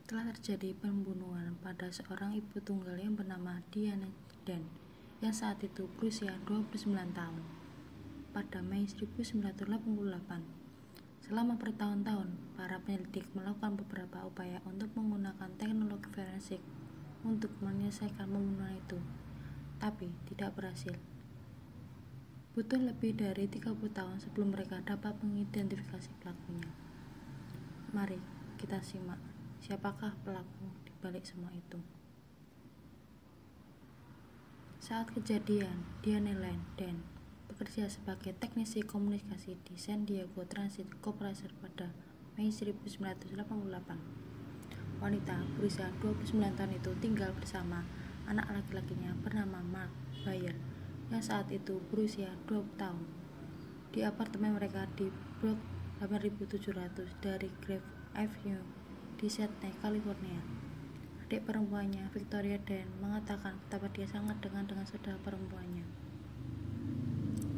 telah terjadi pembunuhan pada seorang ibu tunggal yang bernama Diana Den yang saat itu berusia 29 tahun pada Mei 1988. Selama bertahun-tahun, para penyelidik melakukan beberapa upaya untuk menggunakan teknologi forensik untuk menyelesaikan pembunuhan itu, tapi tidak berhasil. Butuh lebih dari 30 tahun sebelum mereka dapat mengidentifikasi pelakunya. Mari kita simak siapakah pelaku di balik semua itu. Saat kejadian, Diane Den bekerja sebagai teknisi komunikasi di San Diego Transit Corporation pada Mei 1988. Wanita berusia 29 tahun itu tinggal bersama anak laki-lakinya bernama Mark Bayer yang saat itu berusia 20 tahun di apartemen mereka di blok 8700 dari Grave Avenue di Sydney, California. Adik perempuannya, Victoria Den, mengatakan betapa dia sangat dengan saudara perempuannya.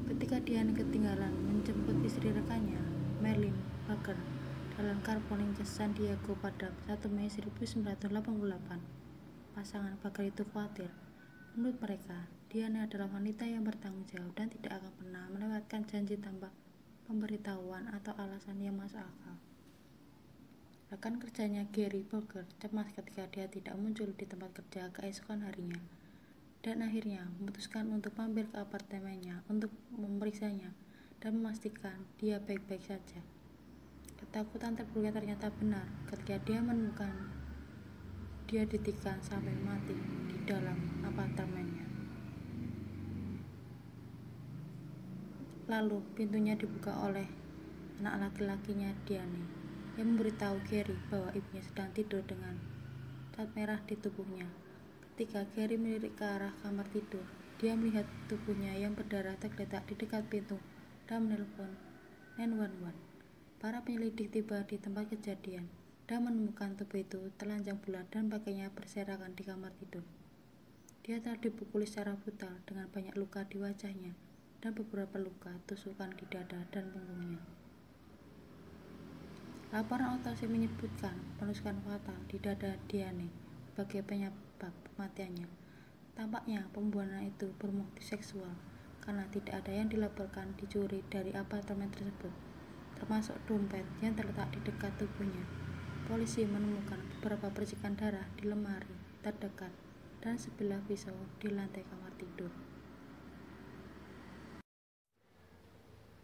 Ketika dia ketinggalan menjemput istri rekannya, Marilyn Baker, dalam carpooling ke San Diego pada 1 Mei 1988, pasangan Baker itu khawatir. Menurut mereka, Diana adalah wanita yang bertanggung jawab dan tidak akan pernah melewatkan janji tanpa pemberitahuan atau alasan yang masuk akal. Rekan kerjanya Gary Baker cemas ketika dia tidak muncul di tempat kerja keesokan harinya, dan akhirnya memutuskan untuk mampir ke apartemennya untuk memeriksanya dan memastikan dia baik-baik saja. Ketakutan terburuknya ternyata benar ketika dia menemukan dia ditikam sampai mati di dalam apartemennya. Lalu pintunya dibuka oleh anak laki-lakinya Diane yang memberitahu Gary bahwa ibunya sedang tidur dengan cat merah di tubuhnya. Ketika Gary melirik ke arah kamar tidur, dia melihat tubuhnya yang berdarah tergeletak di dekat pintu dan menelpon 911. Para penyelidik tiba di tempat kejadian dan menemukan tubuh itu telanjang bulat dan pakainya berserakan di kamar tidur. Dia telah dipukuli secara brutal dengan banyak luka di wajahnya dan beberapa luka tusukan di dada dan punggungnya. Laporan otopsi menyebutkan penusukan fatal di dada Diane sebagai penyebab kematiannya. Tampaknya pembunuhan itu bermotif seksual karena tidak ada yang dilaporkan dicuri dari apartemen tersebut, termasuk dompet yang terletak di dekat tubuhnya. Polisi menemukan beberapa percikan darah di lemari terdekat dan sebilah pisau di lantai kamar tidur.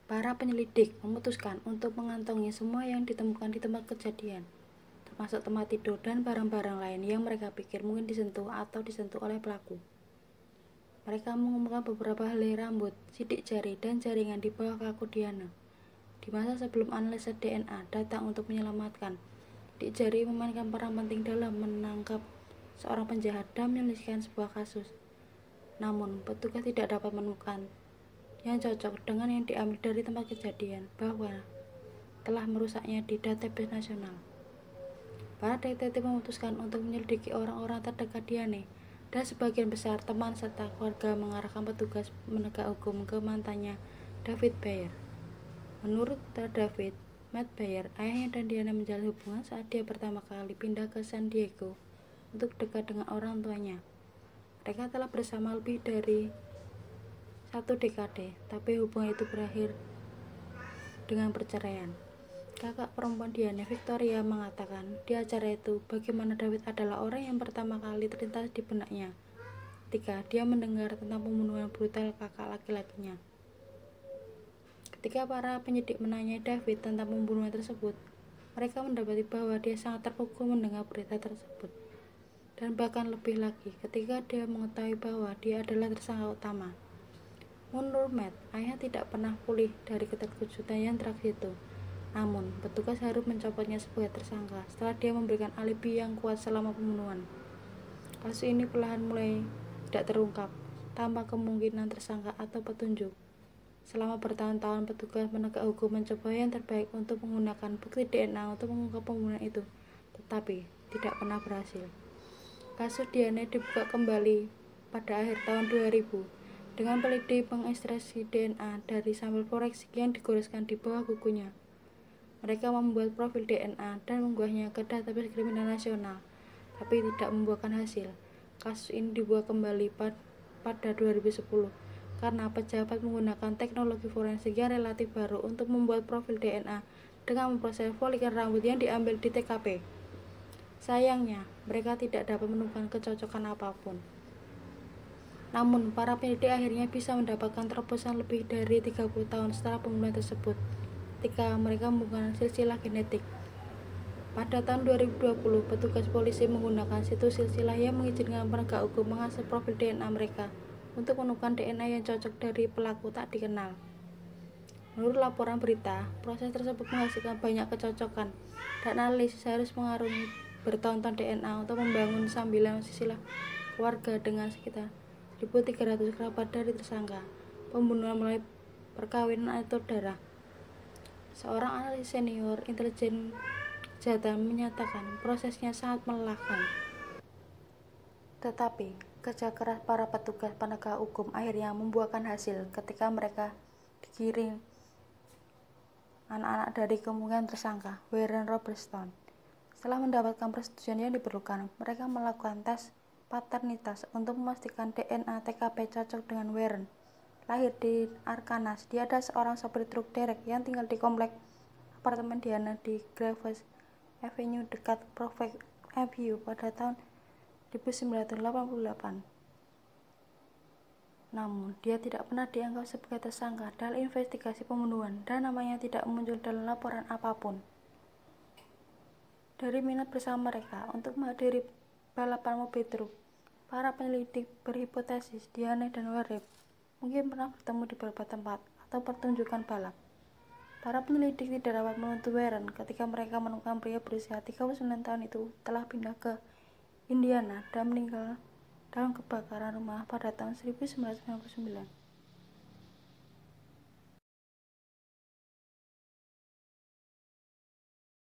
Para penyelidik memutuskan untuk mengantongi semua yang ditemukan di tempat kejadian, termasuk tempat tidur dan barang-barang lain yang mereka pikir mungkin disentuh atau disentuh oleh pelaku. Mereka mengumpulkan beberapa helai rambut, sidik jari, dan jaringan di bawah kaku Diana. Di masa sebelum analisa DNA datang untuk menyelamatkan, sidik jari memainkan peran penting dalam menangkap seorang penjahat dan menyelesaikan sebuah kasus. Namun, petugas tidak dapat menemukan yang cocok dengan yang diambil dari tempat kejadian bahwa telah merusaknya di database nasional. Para detektif memutuskan untuk menyelidiki orang-orang terdekat Diane, dan sebagian besar teman serta keluarga mengarahkan petugas penegak hukum ke mantannya, David Bayer. Menurut David, Matt Bayer, ayahnya dan Diana menjalin hubungan saat dia pertama kali pindah ke San Diego untuk dekat dengan orang tuanya. Mereka telah bersama lebih dari 1 dekade, tapi hubungan itu berakhir dengan perceraian. Kakak perempuan Diana, Victoria, mengatakan di acara itu bagaimana David adalah orang yang pertama kali terlintas di benaknya ketika dia mendengar tentang pembunuhan brutal kakak laki-lakinya. Ketika para penyidik menanyai David tentang pembunuhan tersebut, mereka mendapati bahwa dia sangat terpukul mendengar berita tersebut, dan bahkan lebih lagi ketika dia mengetahui bahwa dia adalah tersangka utama. Menurut Matt, ayah tidak pernah pulih dari keterkejutan yang tragis itu. Namun, petugas harus mencopotnya sebagai tersangka setelah dia memberikan alibi yang kuat selama pembunuhan. Kasus ini perlahan mulai tidak terungkap, tanpa kemungkinan tersangka atau petunjuk. Selama bertahun-tahun, petugas penegak hukum mencoba yang terbaik untuk menggunakan bukti DNA untuk mengungkap pembunuhan itu, tetapi tidak pernah berhasil. Kasus Diane dibuka kembali pada akhir tahun 2000. Dengan peneliti mengekstraksi DNA dari sampel forensik yang digoreskan di bawah kukunya. Mereka membuat profil DNA dan mengunggahnya ke database kriminal nasional, tapi tidak membuahkan hasil. Kasus ini dibuka kembali pada 2010 karena pejabat menggunakan teknologi forensik yang relatif baru untuk membuat profil DNA dengan memproses folikel rambut yang diambil di TKP. Sayangnya, mereka tidak dapat menemukan kecocokan apapun. Namun, para penyidik akhirnya bisa mendapatkan terobosan lebih dari 30 tahun setelah pembunuhan tersebut, ketika mereka membuka silsilah genetik. Pada tahun 2020, petugas polisi menggunakan situs silsilah yang mengizinkan penegak hukum mengakses profil DNA mereka untuk menemukan DNA yang cocok dari pelaku tak dikenal. Menurut laporan berita, proses tersebut menghasilkan banyak kecocokan, dan analisis harus mengarungi bertonton DNA untuk membangun sambilan silsilah keluarga dengan sekitar 1.300 kerabat dari tersangka pembunuhan melalui perkawinan atau darah. Seorang analis senior intelijen kejahatan menyatakan prosesnya sangat melelahkan. Tetapi, kerja keras para petugas penegak hukum akhirnya membuahkan hasil ketika mereka dikirim anak-anak dari kemungkinan tersangka, Warren Robertson. Setelah mendapatkan persetujuan yang diperlukan, mereka melakukan tes paternitas untuk memastikan DNA TKP cocok dengan Warren. Lahir di Arkansas, dia adalah seorang sopir truk derek yang tinggal di komplek apartemen Diana di Graves Avenue dekat Prospect Avenue pada tahun 1988. Namun, dia tidak pernah dianggap sebagai tersangka dalam investigasi pembunuhan dan namanya tidak muncul dalam laporan apapun. Dari minat bersama mereka untuk menghadiri balapan mobil truk, para penyelidik berhipotesis Diane dan Warren mungkin pernah bertemu di beberapa tempat atau pertunjukan balap. Para penyelidik tidak dapat menuntut Warren ketika mereka menemukan pria berusia 39 tahun itu telah pindah ke Indiana dan meninggal dalam kebakaran rumah pada tahun 1999.